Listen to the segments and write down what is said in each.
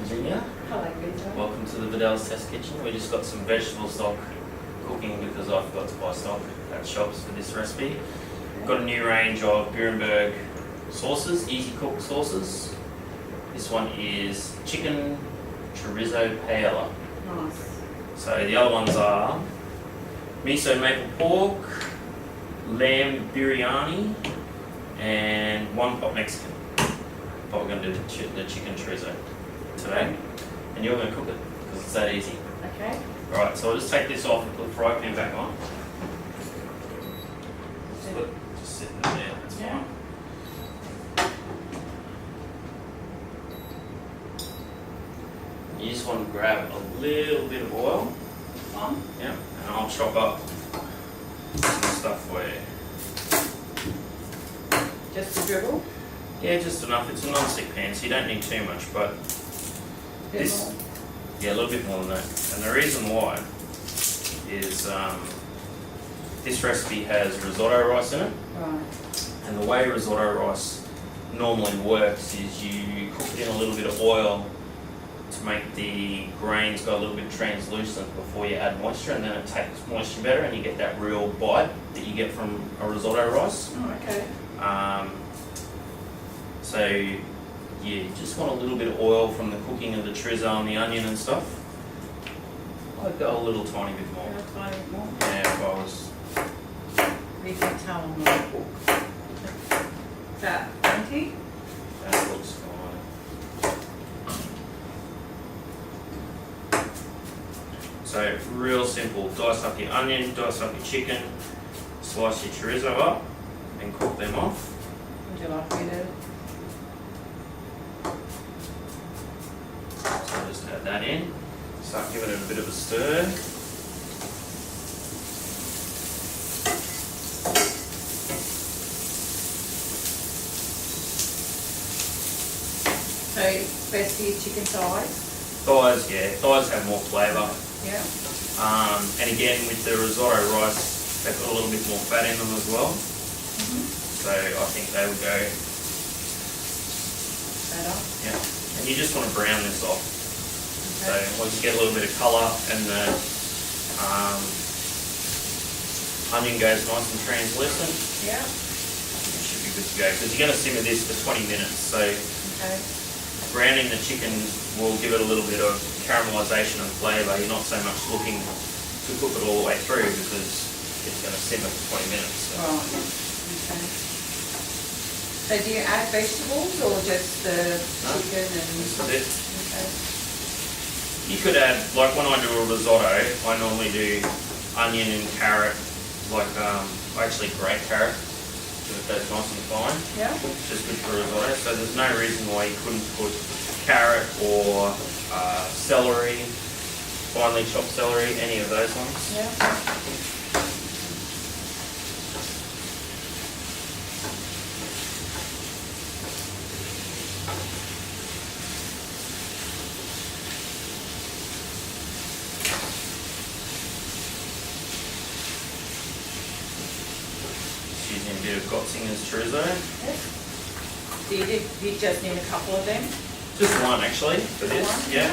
Virginia. Hello, Beeso. Welcome to the Vadals test kitchen. We just got some vegetable stock cooking because I forgot to buy stock at shops for this recipe. Got a new range of Beerenberg sauces, easy cook sauces. This one is chicken chorizo paella. Nice. So the other ones are miso maple pork, lamb biryani, and one pot Mexican. But we're going to do the chicken chorizo today, and you're going to cook it because it's that easy. Okay. Alright, so I'll just take this off and put the fry pan back on. Just sit in there, that's fine. You just want to grab a little bit of oil. Yeah, and I'll chop up some stuff for you. Just a dribble? Yeah, just enough. It's a non-stick pan, so you don't need too much, but this, yeah, a little bit more than that. And the reason why is this recipe has risotto rice in it. Right. And the way risotto rice normally works is you cook it in a little bit of oil to make the grains go a little bit translucent before you add moisture, and then it takes moisture better and you get that real bite that you get from a risotto rice. Oh, okay. So yeah, you just want a little bit of oil from the cooking of the chorizo and the onion and stuff. I'd go a little tiny bit more. A tiny bit more? Yeah, if I was. You can tell on the book. Is that plenty? That looks fine. So real simple, dice up your onion, dice up your chicken, slice your chorizo up and cook them off. Would you like me to? So I'll just add that in, start giving it a bit of a stir. So, best to use chicken thighs? Thighs, yeah, thighs have more flavour. Yeah. And again, with the risotto rice, they've got a little bit more fat in them as well. So I think they would go Better? yeah. And you just want to brown this off. Okay. So once you get a little bit of colour and the onion goes nice and translucent, Yeah. it should be good to go. Because you're going to simmer this for 20 minutes. So Okay. browning the chicken will give it a little bit of caramelisation and flavour. You're not so much looking to cook it all the way through because it's going to simmer for 20 minutes. So. Right. Okay. So do you add vegetables or just the chicken and? Just a bit. Okay. You could add, like when I do a risotto, I normally do onion and carrot, like I actually grate carrot, so it goes nice and fine. Yeah. It's just good for risotto, so there's no reason why you couldn't put carrot or celery, finely chopped celery, any of those ones. Yeah. Using a bit of Gotzinger's chorizo. So you just need a couple of them? Just one actually for this, One? yeah.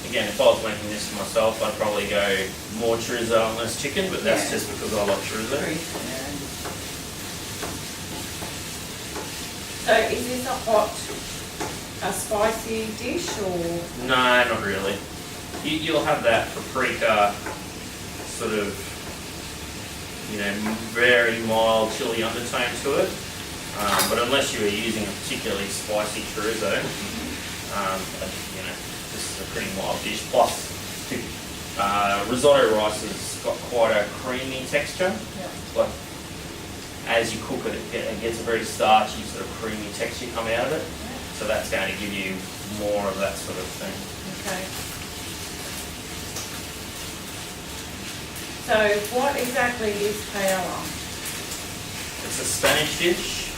Again, if I was making this for myself, I'd probably go more chorizo and less chicken, but that's Yeah. just because I love chorizo. So is this a spicy dish or? No, not really. You'll have that paprika sort of, very mild chili undertone to it. But unless you were using a particularly spicy chorizo, this is a pretty mild dish. Plus, risotto rice has got quite a creamy texture. Yeah. Like, as you cook it, it gets a very starchy sort of creamy texture come out of it. So that's going to give you more of that sort of thing. Okay. So what exactly is paella? It's a Spanish dish,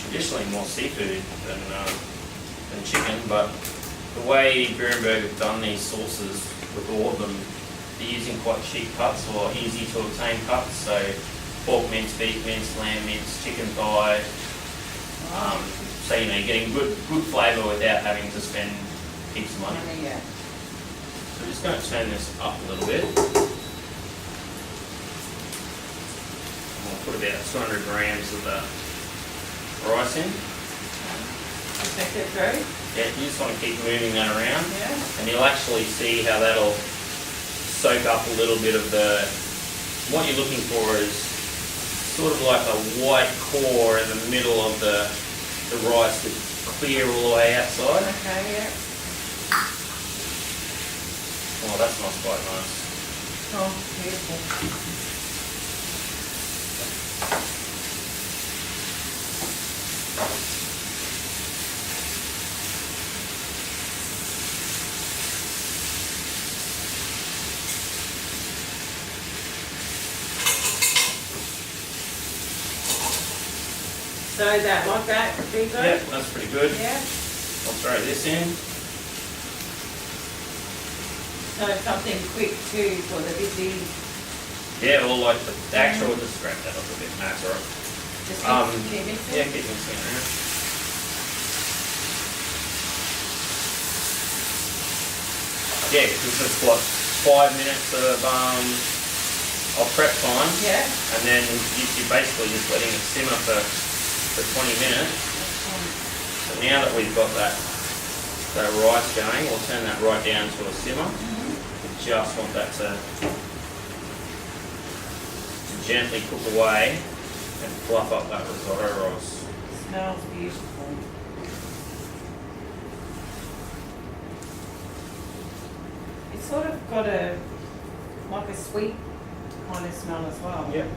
traditionally more seafood than chicken, but the way Beerenburg have done these sauces with all of them, they're using quite cheap cuts or easy to obtain cuts. So pork mince, beef mince, lamb mince, chicken thigh, So you know, you're getting good flavour without having to spend heaps of money. Yeah. So I'm just going to turn this up a little bit. We'll put about 200 grams of the rice in. Take it through. Yeah, you just want to keep moving that around. Yeah. And you'll actually see how that'll soak up a little bit of the, what you're looking for is sort of like a white core in the middle of the rice that's clear all the way outside. Okay, yeah. Oh, that smells quite nice. Oh, beautiful. So that like that, Beeso? Yep, that's pretty good. Yeah. I'll throw this in. So something quick too for the busy. Yeah, or like the actual, just scrape that up a bit, that's alright. Just keep mixing. Yeah, keep mixing it around. Yeah, because it's what, 5 minutes of prep time. Yeah. And then you're basically just letting it simmer for 20 minutes. So now that we've got that rice going, we'll turn that right down to a simmer. We just want that to gently cook away and fluff up that risotto rice. Smells beautiful. It's sort of got like a sweet kind of smell as well. Yep.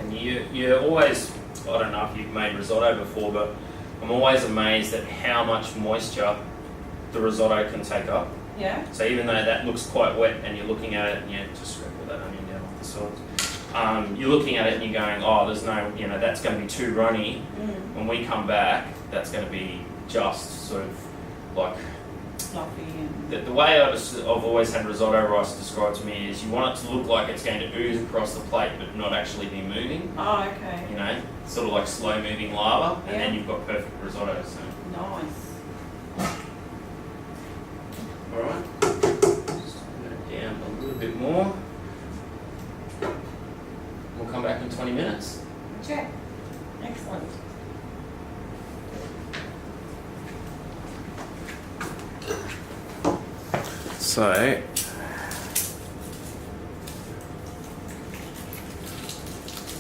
And you always, I don't know if you've made risotto before, but I'm always amazed at how much moisture the risotto can take up. Yeah. So even though that looks quite wet and you're looking at it, and just sprinkle that onion down off the sides. You're looking at it and you're going, oh, there's no, that's going to be too runny. When we come back, that's going to be just sort of like Fluffy and the way I've always had risotto rice described to me is you want it to look like it's going to ooze across the plate but not actually be moving. oh, okay. Sort of like slow moving lava, and Yeah. then you've got perfect risotto. So. Nice. Alright, just turn it down a little bit more. We'll come back in 20 minutes. Check. Excellent. So,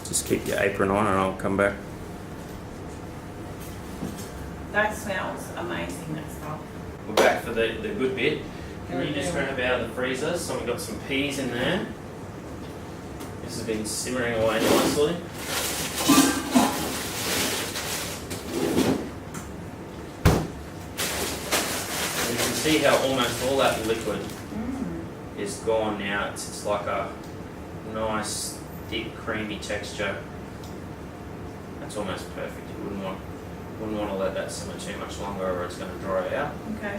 just keep your apron on and I'll come back. That smells amazing, that stuff. We're back for the good bit. Can you Okay. just grab out of the freezer? So we've got some peas in there. This has been simmering away nicely. And you can see how almost all that liquid is gone now. It's like a nice, thick, creamy texture. That's almost perfect. You wouldn't want to let that simmer too much longer or it's going to dry out. Okay.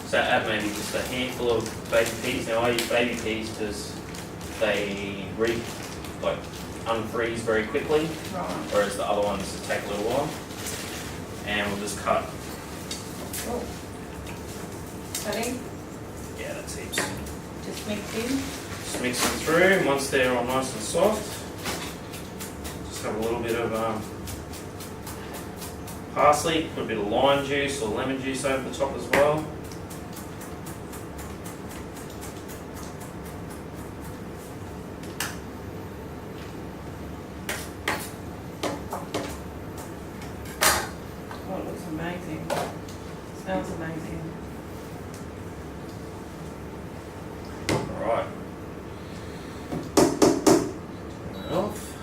So add maybe just a handful of baby peas. Now I use baby peas because they unfreeze very quickly, Right. whereas the other ones take a little while. And we'll just cut. Oh. Cutting. Yeah, that's heaps. Just mix in. Just mix them through, and once they're all nice and soft, just have a little bit of parsley, put a bit of lime juice or lemon juice over the top as well. Oh, it looks amazing. Smells amazing. Alright. Turn that off.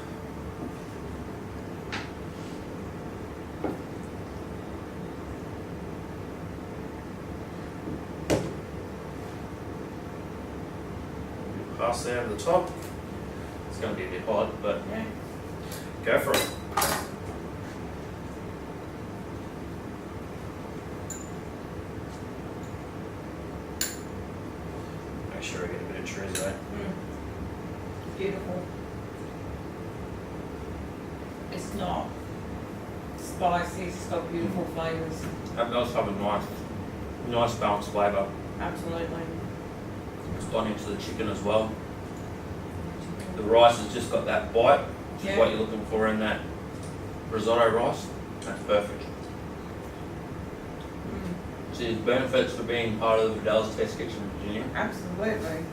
Parsley over the top. It's going to be a bit hot, but Yeah. go for it. Make sure I get a bit of chorizo. beautiful. It's not spicy, it's got beautiful flavours. That does have a nice balanced flavour. Absolutely. It's gone into the chicken as well. The rice has just got that bite, which is Yeah. what you're looking for in that risotto rice. That's perfect. Mm, See, there's benefits for being part of the Vadals Test Kitchen, Virginia. absolutely.